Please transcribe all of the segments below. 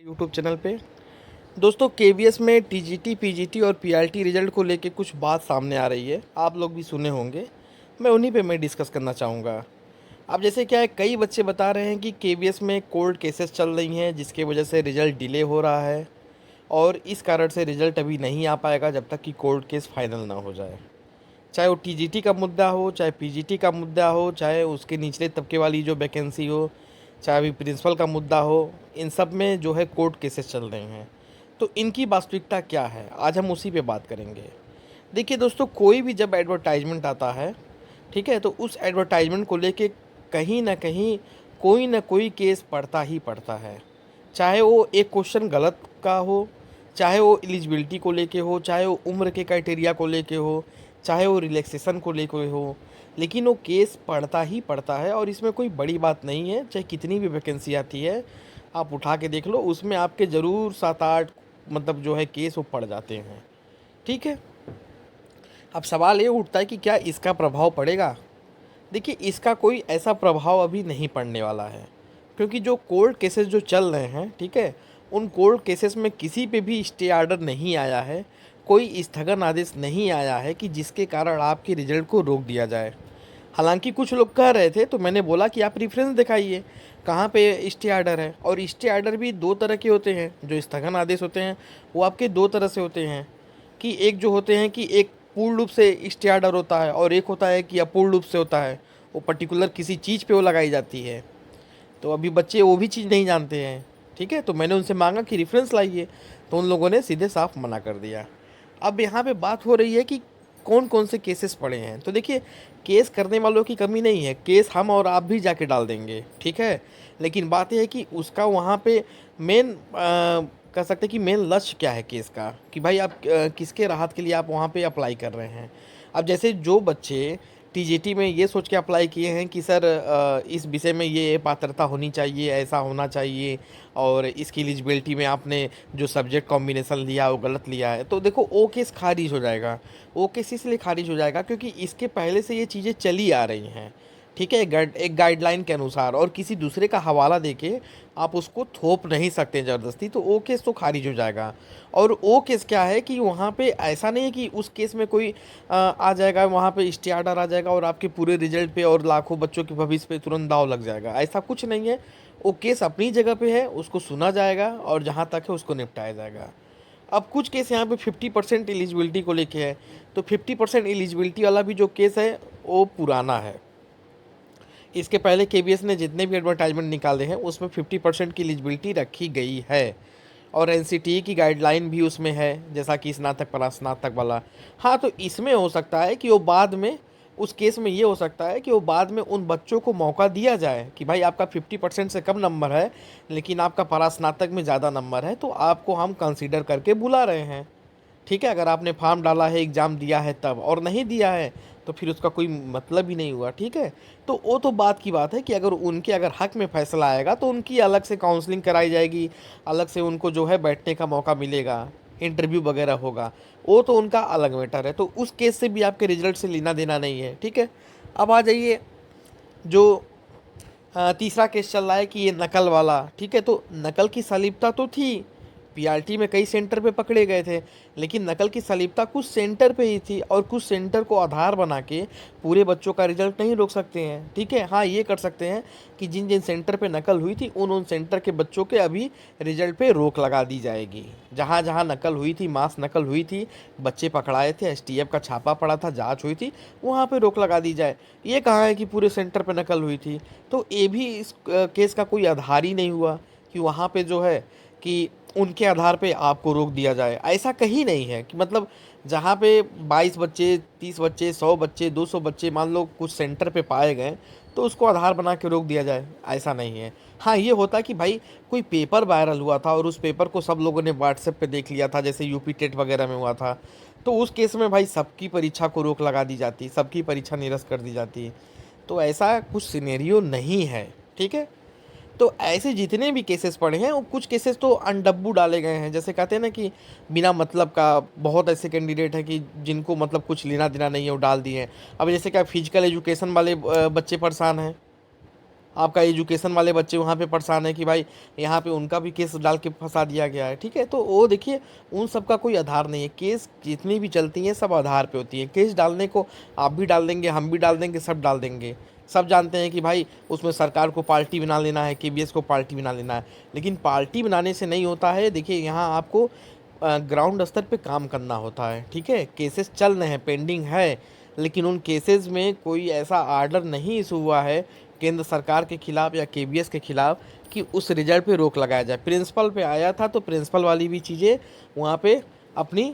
YouTube channel पे। दोस्तों, KVS में टीजीटी, पीजीटी और पीआरटी रिजल्ट को लेके कुछ बात सामने आ रही है। आप लोग भी सुने होंगे। मैं उन्हीं पे मैं डिस्कस करना चाहूँगा। अब जैसे क्या है, कई बच्चे बता रहे हैं कि केवीएस में कोर्ट केसेस चल रही हैं, जिसकी वजह से रिजल्ट डिले हो रहा है और इस कारण से रिजल्ट अभी नहीं आ पाएगा जब तक कि कोर्ट केस फाइनल ना हो जाए। चाहे वो टीजीटी का मुद्दा हो, चाहे पीजीटी का मुद्दा हो, चाहे उसके निचले तबके वाली जो वैकेंसी हो, चाहे अभी प्रिंसिपल का मुद्दा हो, इन सब में जो है कोर्ट केसेस चल रहे हैं। तो इनकी वास्तविकता क्या है, आज हम उसी पे बात करेंगे। देखिए दोस्तों, कोई भी जब एडवर्टाइजमेंट आता है, ठीक है, तो उस एडवर्टाइजमेंट को लेके कहीं ना कहीं कोई ना कोई केस पड़ता ही पड़ता है। चाहे वो एक क्वेश्चन गलत का हो, चाहे वो एलिजिबिलिटी को लेके हो, चाहे वो उम्र के क्राइटेरिया को लेके हो, चाहे वो रिलैक्सेशन को लेके हो, लेकिन वो केस पड़ता ही पड़ता है। और इसमें कोई बड़ी बात नहीं है, चाहे कितनी भी वैकेंसी आती है, आप उठा के देख लो, उसमें आपके ज़रूर 7-8 मतलब जो है केस वो पड़ जाते हैं। ठीक है। अब सवाल ये उठता है कि क्या इसका प्रभाव पड़ेगा। देखिए, इसका कोई ऐसा प्रभाव अभी नहीं पड़ने वाला है, क्योंकि जो कोर्ट केसेस जो चल रहे हैं, ठीक है, उन कोर्ट केसेस में किसी पे भी स्टे ऑर्डर नहीं आया है, कोई स्थगन आदेश नहीं आया है कि जिसके कारण आपके रिजल्ट को रोक दिया जाए। हालांकि कुछ लोग कह रहे थे, तो मैंने बोला कि आप रेफरेंस दिखाइए कहाँ पे स्टे ऑर्डर है। और स्टे ऑर्डर भी दो तरह के होते हैं। जो स्थगन आदेश होते हैं वो आपके दो तरह से होते हैं, कि एक जो होते हैं कि एक पूर्ण रूप से स्टे ऑर्डर होता है और एक होता है कि अपूर्ण रूप से होता है। वो पर्टिकुलर किसी चीज़ पे वो लगाई जाती है। तो अभी बच्चे वो भी चीज़ नहीं जानते हैं। ठीक है, तो मैंने उनसे मांगा कि रेफरेंस लाइए, तो उन लोगों ने सीधे साफ मना कर दिया। अब यहाँ पे बात हो रही है कि कौन कौन से केसेस पड़े हैं। तो देखिए, केस करने वालों की कमी नहीं है, केस हम और आप भी जाके डाल देंगे, ठीक है। लेकिन बात यह है कि उसका वहाँ पे मेन कह सकते हैं कि मेन लक्ष्य क्या है केस का, कि भाई आप किसके राहत के लिए आप वहाँ पे अप्लाई कर रहे हैं। अब जैसे जो बच्चे टीजीटी में ये सोच के अप्लाई किए हैं कि सर इस विषय में ये पात्रता होनी चाहिए, ऐसा होना चाहिए, और इसकी एलिजिबिलिटी में आपने जो सब्जेक्ट कॉम्बिनेशन लिया वो गलत लिया है, तो देखो वो केस खारिज हो जाएगा। वो केस इसलिए खारिज हो जाएगा क्योंकि इसके पहले से ये चीज़ें चली आ रही हैं। ठीक है, एक गाइडलाइन के अनुसार, और किसी दूसरे का हवाला देके आप उसको थोप नहीं सकते ज़बरदस्ती, तो वो केस तो खारिज हो जाएगा। और वो केस क्या है कि वहाँ पे ऐसा नहीं है कि उस केस में कोई आ जाएगा, वहाँ पे स्टे ऑर्डर आ जाएगा और आपके पूरे रिजल्ट पे और लाखों बच्चों के भविष्य पे तुरंत दाव लग जाएगा। ऐसा कुछ नहीं है। वो केस अपनी जगह पे है, उसको सुना जाएगा और जहाँ तक है उसको निपटाया जाएगा। अब कुछ केस यहाँ पे 50% एलिजिबिलिटी को लेके है, तो 50% एलिजिबिलिटी वाला भी जो केस है वो पुराना है। इसके पहले केबीएस ने जितने भी एडवर्टाइजमेंट निकाले हैं उसमें 50% की एलिजिबिलिटी रखी गई है, और एनसीटीई की गाइडलाइन भी उसमें है, जैसा कि स्नातक परास्नातक वाला। हाँ, तो इसमें हो सकता है कि वो बाद में, उस केस में ये हो सकता है कि वो बाद में उन बच्चों को मौका दिया जाए कि भाई आपका 50% से कम नंबर है, लेकिन आपका परास्नातक में ज़्यादा नंबर है, तो आपको हम कंसीडर करके बुला रहे हैं। ठीक है, अगर आपने फॉर्म डाला है, एग्ज़ाम दिया है तब, और नहीं दिया है तो फिर उसका कोई मतलब ही नहीं हुआ। ठीक है, तो वो तो बात की बात है कि अगर उनके अगर हक में फ़ैसला आएगा तो उनकी अलग से काउंसलिंग कराई जाएगी, अलग से उनको जो है बैठने का मौका मिलेगा, इंटरव्यू वगैरह होगा। वो तो उनका अलग मैटर है, तो उस केस से भी आपके रिजल्ट से लेना देना नहीं है। ठीक है। अब आ जाइए, जो तीसरा केस चल रहा है कि ये नकल वाला। ठीक है, तो नकल की सलीबता तो थी, पीआरटी में कई सेंटर पे पकड़े गए थे, लेकिन नकल की सलीबता कुछ सेंटर पे ही थी, और कुछ सेंटर को आधार बना के पूरे बच्चों का रिजल्ट नहीं रोक सकते हैं। ठीक है, हाँ ये कर सकते हैं कि जिन जिन सेंटर पे नकल हुई थी उन सेंटर के बच्चों के अभी रिजल्ट पे रोक लगा दी जाएगी। जहाँ जहाँ नकल हुई थी, मास नकल हुई थी, बच्चे पकड़ाए थे, एसटीएफ का छापा पड़ा था, जाँच हुई थी, वहाँ पे रोक लगा दी जाए। ये कहाँ है कि पूरे सेंटर पे नकल हुई थी। तो ये भी इस केस का कोई आधार ही नहीं हुआ कि वहाँ पे जो है कि उनके आधार पे आपको रोक दिया जाए। ऐसा कहीं नहीं है कि मतलब जहाँ पे 22 बच्चे, 30 बच्चे, 100 बच्चे, 200 बच्चे मान लो कुछ सेंटर पे पाए गए, तो उसको आधार बना के रोक दिया जाए, ऐसा नहीं है। हाँ, ये होता कि भाई कोई पेपर वायरल हुआ था और उस पेपर को सब लोगों ने व्हाट्सएप पे देख लिया था, जैसे यूपी टेट वगैरह में हुआ था, तो उस केस में भाई सबकी परीक्षा को रोक लगा दी जाती, सबकी परीक्षा निरस्त कर दी जाती। तो ऐसा कुछ सिनेरियो नहीं है। ठीक है, तो ऐसे जितने भी केसेस पड़े हैं वो कुछ केसेस तो अनडब्बू डाले गए हैं, जैसे कहते हैं ना कि बिना मतलब का बहुत ऐसे कैंडिडेट हैं कि जिनको मतलब कुछ लेना देना नहीं है वो डाल दिए हैं। अब जैसे क्या फिजिकल एजुकेशन वाले बच्चे परेशान हैं, आपका एजुकेशन वाले बच्चे वहाँ पे परेशान है कि भाई यहाँ पे उनका भी केस डाल के फंसा दिया गया है, ठीक है। तो वो देखिए उन सब का कोई आधार नहीं है, केस जितनी भी चलती हैं सब आधार पे होती है। केस डालने को आप भी डाल देंगे, हम भी डाल देंगे, सब डाल देंगे। सब जानते हैं कि भाई उसमें सरकार को पार्टी बना लेना है, केबीएस को पार्टी बना लेना है, लेकिन पार्टी बनाने से नहीं होता है। देखिए यहाँ आपको ग्राउंड स्तर पे काम करना होता है, ठीक है। केसेस चल रहे हैं, पेंडिंग है, लेकिन उन केसेस में कोई ऐसा आर्डर नहीं इशू हुआ है केंद्र सरकार के खिलाफ या केबीएस के खिलाफ कि उस रिजल्ट पे रोक लगाया जाए। प्रिंसिपल पे आया था तो प्रिंसिपल वाली भी चीज़ें वहाँ पे अपनी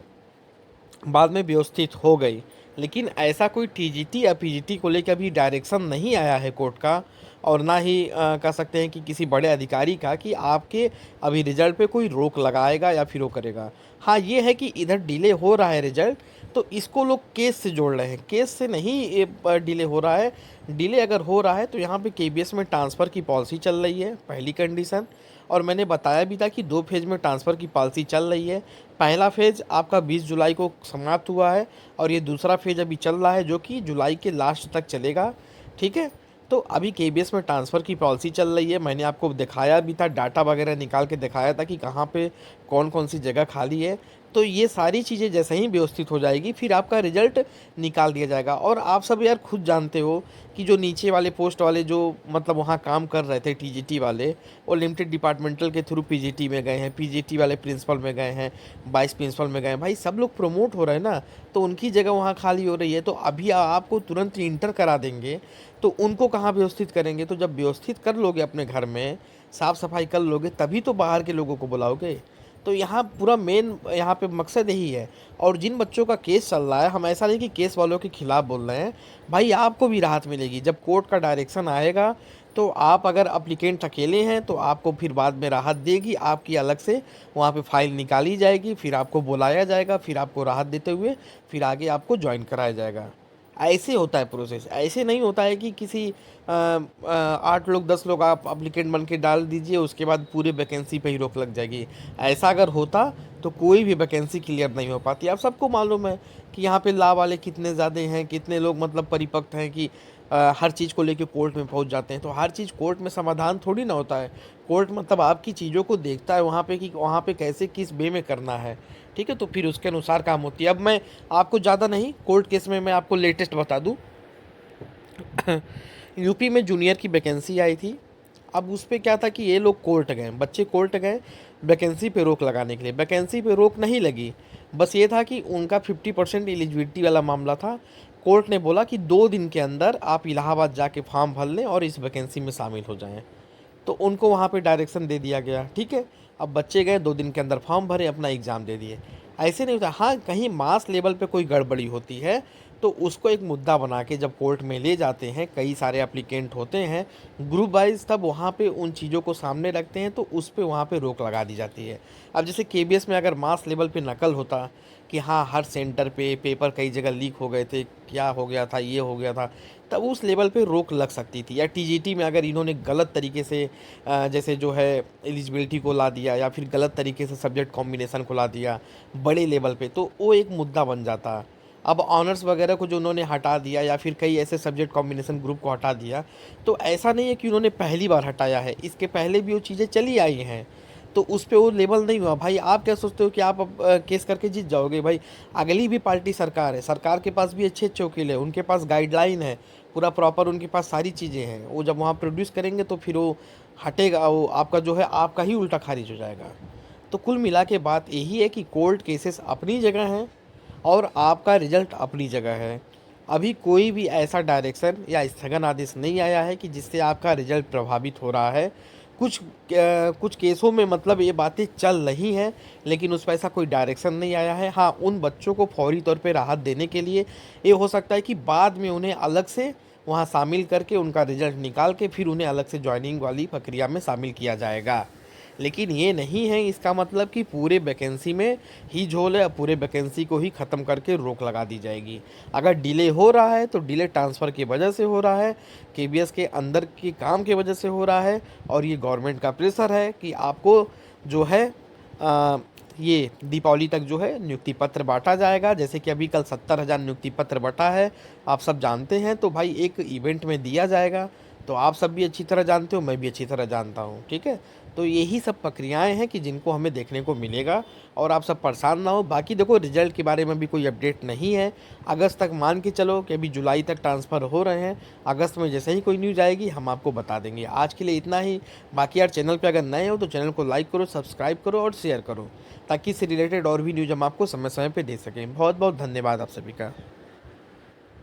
बाद में व्यवस्थित हो गई, लेकिन ऐसा कोई टीजीटी या पीजीटी को लेकर अभी डायरेक्शन नहीं आया है कोर्ट का, और ना ही कह सकते हैं कि किसी बड़े अधिकारी का कि आपके अभी रिजल्ट पे कोई रोक लगाएगा या फिर वो करेगा। हाँ ये है कि इधर डिले हो रहा है रिजल्ट, तो इसको लोग केस से जोड़ रहे हैं, केस से नहीं ये डिले हो रहा है। डिले अगर हो रहा है तो यहाँ पे केबीएस में ट्रांसफ़र की पॉलिसी चल रही है, पहली कंडीशन। और मैंने बताया भी था कि 2 फेज़ में ट्रांसफ़र की पॉलिसी चल रही है। पहला फेज़ आपका 20 जुलाई को समाप्त हुआ है और ये दूसरा फेज़ अभी चल रहा है जो कि जुलाई के लास्ट तक चलेगा, ठीक है। तो अभी केबीएस में ट्रांसफ़र की पॉलिसी चल रही है। मैंने आपको दिखाया भी था, डाटा वगैरह निकाल के दिखाया था कि कहाँ पे कौन-कौन सी जगह खाली है। तो ये सारी चीज़ें जैसे ही व्यवस्थित हो जाएगी फिर आपका रिज़ल्ट निकाल दिया जाएगा। और आप सब यार खुद जानते हो कि जो नीचे वाले पोस्ट वाले जो मतलब वहाँ काम कर रहे थे टीजीटी वाले, वो लिमिटेड डिपार्टमेंटल के थ्रू पीजीटी में गए हैं, पीजीटी वाले प्रिंसिपल में गए हैं, वाइस प्रिंसिपल में गए हैं। भाई सब लोग प्रमोट हो रहे हैं ना, तो उनकी जगह वहाँ खाली हो रही है। तो अभी आपको तुरंत इंटर करा देंगे तो उनको कहाँ व्यवस्थित करेंगे? तो जब व्यवस्थित कर लोगे अपने घर में, साफ़ सफाई कर लोगे, तभी तो बाहर के लोगों को बुलाओगे। तो यहाँ पूरा मेन यहाँ पे मकसद यही है। और जिन बच्चों का केस चल रहा है, हम ऐसा नहीं कि केस वालों के खिलाफ बोल रहे हैं, भाई आपको भी राहत मिलेगी जब कोर्ट का डायरेक्शन आएगा। तो आप अगर अप्लीकेंट अकेले हैं तो आपको फिर बाद में राहत देगी, आपकी अलग से वहाँ पे फाइल निकाली जाएगी, फिर आपको बुलाया जाएगा, फिर आपको राहत देते हुए फिर आगे आपको ज्वाइन कराया जाएगा। ऐसे होता है प्रोसेस, ऐसे नहीं होता है कि किसी 8 लोग 10 लोग आप अप्लीकेंट बन के डाल दीजिए, उसके बाद पूरे वैकेंसी पे ही रोक लग जाएगी। ऐसा अगर होता तो कोई भी वैकेंसी क्लियर नहीं हो पाती। आप सबको मालूम है कि यहाँ पे लॉ वाले कितने ज़्यादा हैं, कितने लोग मतलब परिपक्व हैं कि हर चीज़ को लेके कोर्ट में पहुँच जाते हैं। तो हर चीज़ कोर्ट में समाधान थोड़ी ना होता है। कोर्ट मतलब आपकी चीज़ों को देखता है वहाँ पे कि वहाँ पे कैसे किस वे में करना है, ठीक है। तो फिर उसके अनुसार काम होती है। अब मैं आपको ज़्यादा नहीं, कोर्ट केस में मैं आपको लेटेस्ट बता दूँ। यूपी में जूनियर की वैकेंसी आई थी। अब उस पे क्या था कि ये लोग कोर्ट गए, बच्चे कोर्ट गए वैकेंसी पे रोक लगाने के लिए। वैकेंसी पे रोक नहीं लगी, बस ये था कि उनका 50% एलिजिबिलिटी वाला मामला था। कोर्ट ने बोला कि 2 दिन के अंदर आप इलाहाबाद जाके फॉर्म भर लें और इस वैकेंसी में शामिल हो जाएं। तो उनको वहाँ पे डायरेक्शन दे दिया गया, ठीक है। अब बच्चे गए 2 दिन के अंदर फॉर्म भरे, अपना एग्ज़ाम दे दिए। ऐसे नहीं होता। हाँ कहीं मास लेवल पे कोई गड़बड़ी होती है तो उसको एक मुद्दा बना के जब कोर्ट में ले जाते हैं, कई सारे एप्लीकेंट होते हैं ग्रुप वाइज, तब वहाँ पे उन चीज़ों को सामने रखते हैं तो उस पे वहाँ पे रोक लगा दी जाती है। अब जैसे केबीएस में अगर मास लेवल पे नकल होता कि हाँ हर सेंटर पे पेपर कई जगह लीक हो गए थे, क्या हो गया था, ये हो गया था, तब उस लेवल पे रोक लग सकती थी। या टीजीटी में अगर इन्होंने गलत तरीके से जैसे जो है एलिजिबिलिटी को ला दिया या फिर गलत तरीके से सब्जेक्ट कॉम्बिनेशन को ला दिया बड़े लेवल पे, तो वो एक मुद्दा बन जाता। अब ऑनर्स वगैरह को जो उन्होंने हटा दिया या फिर कई ऐसे सब्जेक्ट कॉम्बिनेशन ग्रुप को हटा दिया, तो ऐसा नहीं है कि उन्होंने पहली बार हटाया है, इसके पहले भी वो चीज़ें चली आई हैं। तो उस पे वो लेवल नहीं हुआ। भाई आप क्या सोचते हो कि आप अब केस करके जीत जाओगे? भाई अगली भी पार्टी सरकार है, सरकार के पास भी अच्छे अच्छे वकील है, उनके पास गाइडलाइन है, पूरा प्रॉपर उनके पास सारी चीज़ें हैं। वो जब वहाँ प्रोड्यूस करेंगे तो फिर वो हटेगा, वो आपका जो है आपका ही उल्टा खारिज हो जाएगा। तो कुल मिला के बात यही है कि कोर्ट केसेस अपनी जगह हैं और आपका रिजल्ट अपनी जगह है। अभी कोई भी ऐसा डायरेक्शन या स्थगन आदेश नहीं आया है कि जिससे आपका रिजल्ट प्रभावित हो रहा है। कुछ केसों में मतलब ये बातें चल रही हैं, लेकिन उस पर ऐसा कोई डायरेक्शन नहीं आया है। हाँ उन बच्चों को फौरी तौर पे राहत देने के लिए ये हो सकता है कि बाद में उन्हें अलग से वहाँ शामिल करके उनका रिजल्ट निकाल के फिर उन्हें अलग से ज्वाइनिंग वाली प्रक्रिया में शामिल किया जाएगा। लेकिन ये नहीं है इसका मतलब कि पूरे वैकेंसी में ही झोल है, पूरे वैकेंसी को ही ख़त्म करके रोक लगा दी जाएगी। अगर डिले हो रहा है तो डिले ट्रांसफ़र की वजह से हो रहा है, केबीएस के अंदर के काम की वजह से हो रहा है, और ये गवर्नमेंट का प्रेशर है कि आपको जो है ये दीपावली तक जो है नियुक्ति पत्र बांटा जाएगा। जैसे कि अभी कल 70,000 नियुक्ति पत्र बँटा है, आप सब जानते हैं। तो भाई एक इवेंट में दिया जाएगा, तो आप सब भी अच्छी तरह जानते हो, मैं भी अच्छी तरह जानता हूँ, ठीक है? तो यही सब प्रक्रियाएँ हैं कि जिनको हमें देखने को मिलेगा और आप सब परेशान ना हो। बाकी देखो रिज़ल्ट के बारे में भी कोई अपडेट नहीं है। अगस्त तक मान के चलो कि अभी जुलाई तक ट्रांसफ़र हो रहे हैं। अगस्त में जैसे ही कोई न्यूज़ आएगी हम आपको बता देंगे। आज के लिए इतना ही। बाकी यार चैनल पे अगर नए हो तो चैनल को लाइक करो, सब्सक्राइब करो और शेयर करो, ताकि इससे रिलेटेड और भी न्यूज़ हम आपको समय-समय पे दे सकें। बहुत-बहुत धन्यवाद आप सभी का।